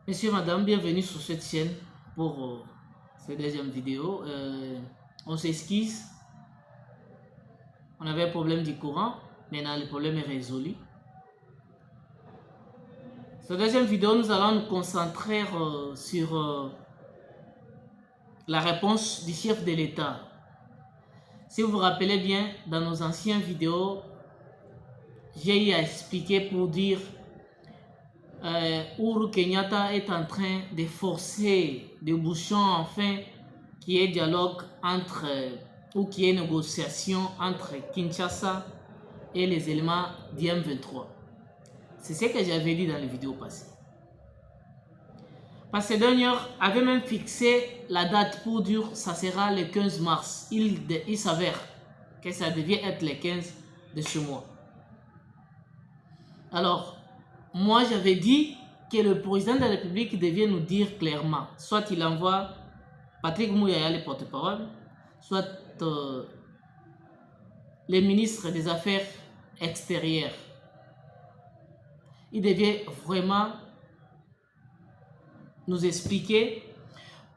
Monsieur, madame, bienvenue sur cette chaîne pour cette deuxième vidéo. On s'excuse, on avait un problème du courant, maintenant le problème est résolu. Cette deuxième vidéo, nous allons nous concentrer sur la réponse du chef de l'État. Si vous vous rappelez bien, dans nos anciennes vidéos, j'ai eu à expliquer pour dire Uhuru Kenyatta est en train de forcer des bouchons afin qu'il y ait dialogue entre, ou qu'il y ait négociation entre Kinshasa et les éléments du M23. C'est ce que j'avais dit dans les vidéos passées. Parce que dernière avait même fixé la date pour dire ça sera le 15 mars. Il s'avère que ça devait être le 15 de ce mois. Alors, moi, j'avais dit que le président de la République devait nous dire clairement, soit il envoie Patrick Mouyaya, le porte-parole, soit les ministres des Affaires extérieures. Il devait vraiment nous expliquer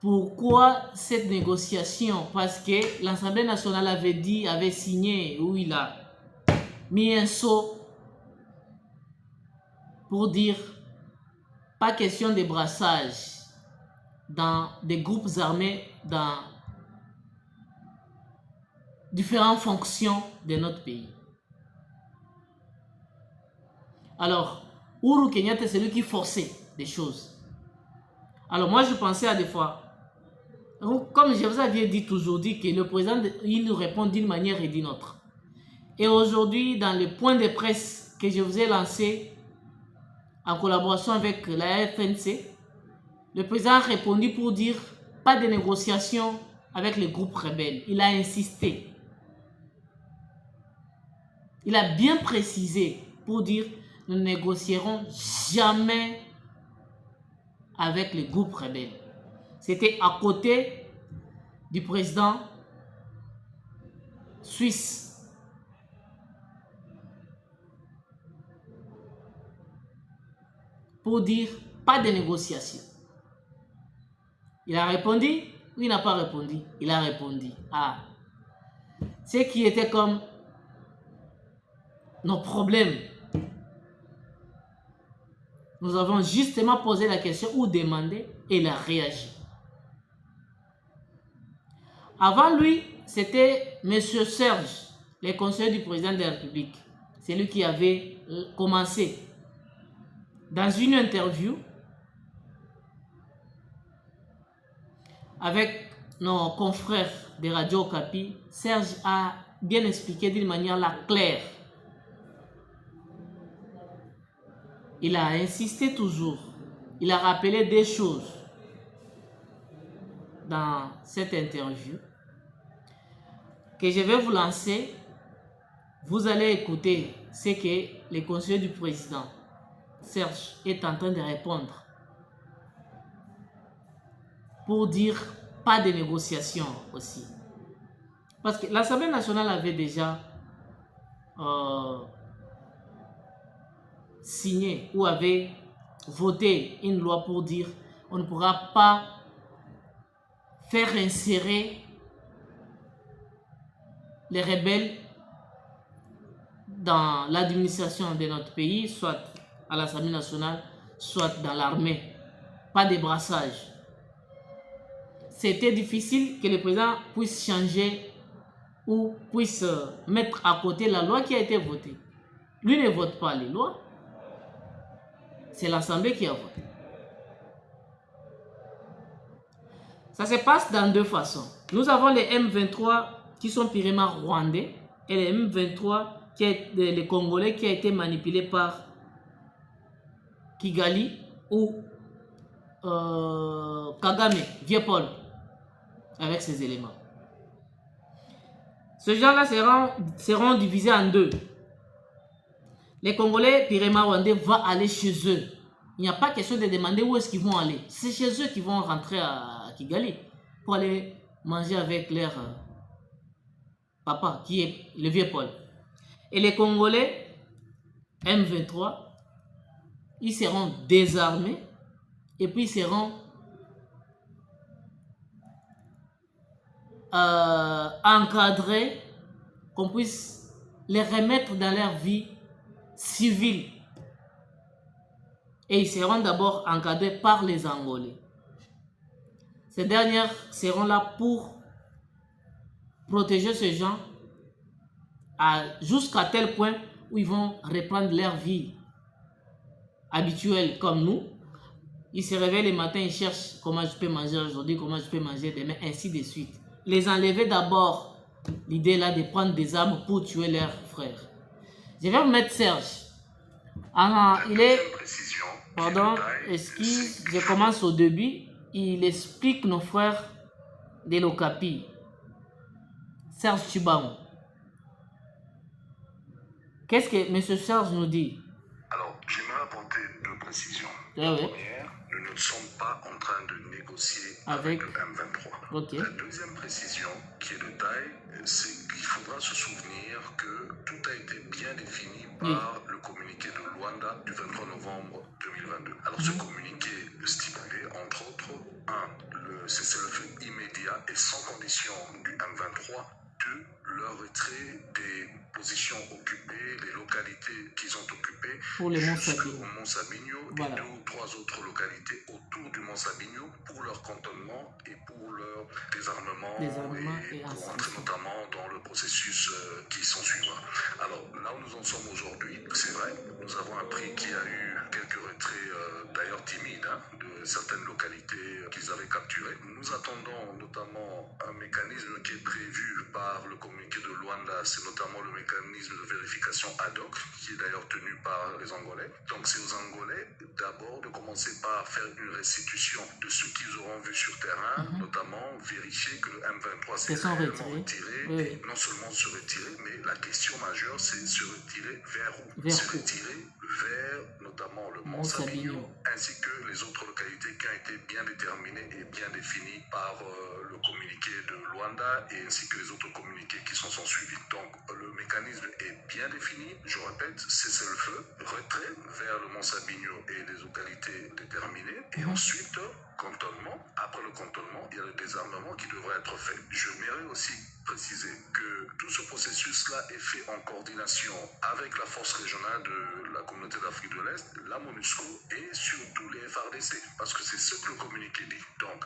pourquoi cette négociation, parce que l'Assemblée nationale avait signé, où il a mis un sceau pour dire pas question de brassage dans des groupes armés dans différentes fonctions de notre pays. Alors, Uhuru Kenyatta, c'est lui qui forçait des choses. Alors moi, je pensais à des fois, comme je vous avais dit toujours, dit que le président, il nous répond d'une manière et d'une autre. Et aujourd'hui, dans le point de presse que je vous ai lancé, en collaboration avec la FNC, le président a répondu pour dire pas de négociation avec les groupes rebelles. Il a insisté. Il a bien précisé pour dire nous ne négocierons jamais avec les groupes rebelles. C'était à côté du président suisse. Pour dire pas de négociation. Il a répondu ou il n'a pas répondu? Il a répondu. Ah. Ce qui était comme nos problèmes. Nous avons justement posé la question ou demandé et il a réagi. Avant lui, c'était M. Serge, le conseiller du président de la République. C'est lui qui avait commencé. Dans une interview avec nos confrères de Radio Okapi, Serge a bien expliqué d'une manière claire. Il a insisté toujours. Il a rappelé des choses dans cette interview que je vais vous lancer. Vous allez écouter ce que le conseiller du président, Serge, est en train de répondre pour dire pas de négociation aussi. Parce que l'Assemblée nationale avait déjà signé ou avait voté une loi pour dire on ne pourra pas faire insérer les rebelles dans l'administration de notre pays, soit à l'Assemblée nationale, soit dans l'armée. Pas de brassage. C'était difficile que le président puisse changer ou puisse mettre à côté la loi qui a été votée. Lui ne vote pas les lois. C'est l'Assemblée qui a voté. Ça se passe dans deux façons. Nous avons les M23 qui sont purement rwandais et les M23 qui est les Congolais qui a été manipulé par Kigali ou Kagame, Vieux-Paul, avec ces éléments. Ces gens-là seront divisés en deux. Les Congolais purement rwandais vont aller chez eux. Il n'y a pas question de demander où est-ce qu'ils vont aller. C'est chez eux qu'ils vont rentrer à Kigali pour aller manger avec leur papa, qui est le Vieux-Paul. Et les Congolais, M23, ils seront désarmés et puis seront encadrés, qu'on puisse les remettre dans leur vie civile. Et ils seront d'abord encadrés par les Angolais. Ces dernières seront là pour protéger ces gens jusqu'à tel point où ils vont reprendre leur vie habituelle comme nous. Ils se réveillent le matin, ils cherchent comment je peux manger aujourd'hui, comment je peux manger demain, ainsi de suite. Les enlever d'abord, l'idée là de prendre des armes pour tuer leurs frères. Je vais vous mettre Serge. Il est... Pardon, excuse, je commence au début. Il explique nos frères de l'Okapi. Serge Tshibamou. Qu'est-ce que M. Serge nous dit? Alors, j'aimerais apporter deux précisions. La première, nous ne sommes pas en train de négocier avec le M23. Okay. La deuxième précision, qui est de taille, c'est qu'il faudra se souvenir que tout a été bien défini par le communiqué de Luanda du 23 novembre 2022. Alors, ce communiqué stipulait, entre autres, le cessez-le-feu immédiat et sans condition du M23, 2, leur retrait des positions occupées, les localités qu'ils ont occupées pour le jusqu'au Mont Sabinho voilà. Et 2 ou 3 autres localités autour du Mont Sabinho pour leur cantonnement et pour leur désarmement et pour entrer notamment dans le processus qui s'ensuivra. Alors là où nous en sommes aujourd'hui, c'est vrai, nous avons appris qu'il y a eu quelques retraits d'ailleurs timides de certaines localités qu'ils avaient capturées. Nous attendons notamment un mécanisme qui est prévu par le communiqué de Luanda, c'est notamment le mécanisme de vérification ad hoc, qui est d'ailleurs tenu par les Angolais. Donc c'est aux Angolais d'abord de commencer par faire une restitution de ce qu'ils auront vu sur terrain, notamment vérifier que le M23 s'est réellement retiré, et non seulement se retirer, mais la question majeure c'est se retirer vers où? Se retirer vers notamment le Mont Sabinho, ainsi que les autres localités qui ont été bien déterminées et bien définies par le communiqué de Luanda et ainsi que les autres communiqués qui sont suivis. Donc le mécanisme est bien défini, je répète, cessez-le-feu, retrait vers le Mont Sabinho et les localités déterminées, et ensuite cantonnement. Après le cantonnement, il y a le désarmement qui devrait être fait. Je m'irais aussi préciser que tout ce processus-là est fait en coordination avec la force régionale de la communauté d'Afrique de l'Est, la MONUSCO et surtout les FARDC, parce que c'est ce que le communiqué dit. Donc,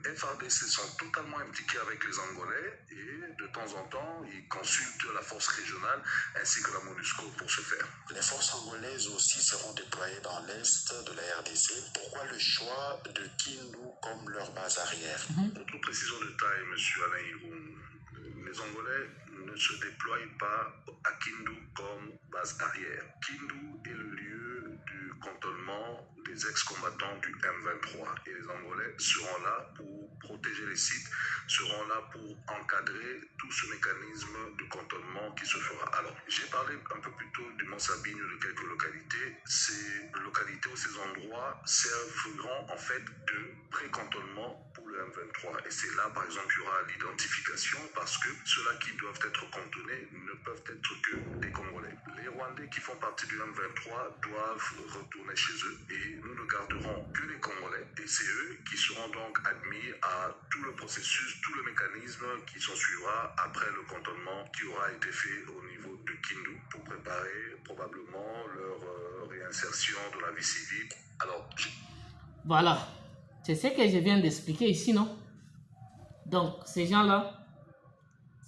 les FARDC sont totalement impliqués avec les Angolais et de temps en temps, ils consultent la force régionale ainsi que la MONUSCO pour ce faire. Les forces angolaises aussi seront déployées dans l'Est de la RDC. Pourquoi le choix de Kindu comme leur base arrière? Autre précision de taille, M. Alain Hiroun. Les Angolais ne se déploient pas à Kindu comme base arrière. Kindu est le lieu du cantonnement des ex-combattants du M23 et les Angolais seront là pour protéger les sites, seront là pour encadrer tout ce mécanisme de cantonnement qui se fera. Alors, j'ai parlé un peu plus tôt du Mont Sabinho, de quelques localités. Ces localités ou ces endroits serviront en fait de pré-cantonnement pour le M23. Et c'est là, par exemple, il y aura l'identification parce que ceux-là qui doivent être cantonnés ne peuvent être que des Congolais. Les Rwandais qui font partie du M23 doivent retourner chez eux et nous ne garderons que les Congolais et c'est eux qui seront donc admis à tout le processus, tout le mécanisme qui s'en suivra après le cantonnement qui aura été fait au niveau de Kindu pour préparer probablement leur réinsertion de la vie civile. Alors, voilà, c'est ce que je viens d'expliquer ici, non? Donc, ces gens-là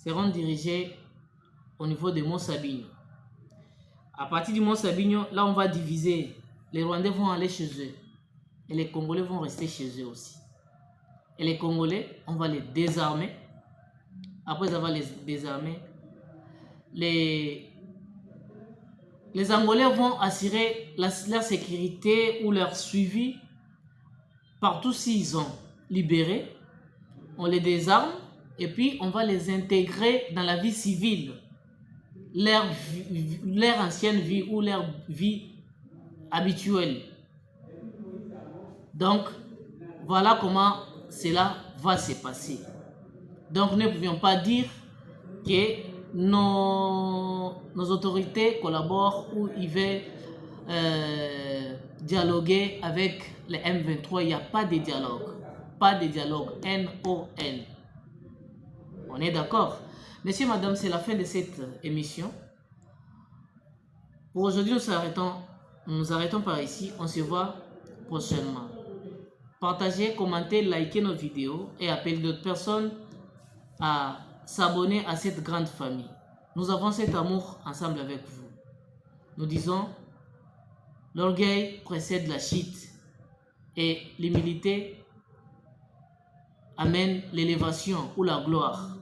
seront dirigés au niveau de Mont Sabinho. À partir du Mont Sabinho, là, on va diviser. Les Rwandais vont aller chez eux. Et les Congolais vont rester chez eux aussi. Et les Congolais, on va les désarmer. Après avoir les désarmés, les Angolais vont assurer leur sécurité ou leur suivi partout s'ils ont libéré. On les désarme et puis on va les intégrer dans la vie civile. Leur ancienne vie ou leur vie habituelle. Donc, voilà comment cela va se passer. Donc, nous ne pouvions pas dire que nos autorités collaborent ou ils veulent dialoguer avec les M23. Il n'y a pas de dialogue. Pas de dialogue. N-O-N. On est d'accord? Messieurs, madame, c'est la fin de cette émission. Pour aujourd'hui, nous arrêtons par ici. On se voit prochainement. Partagez, commentez, likez nos vidéos et appelez d'autres personnes à s'abonner à cette grande famille. Nous avons cet amour ensemble avec vous. Nous disons, l'orgueil précède la chute et l'humilité amène l'élévation ou la gloire.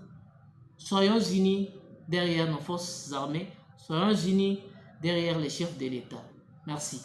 Soyons unis derrière nos forces armées, soyons unis derrière les chefs de l'État. Merci.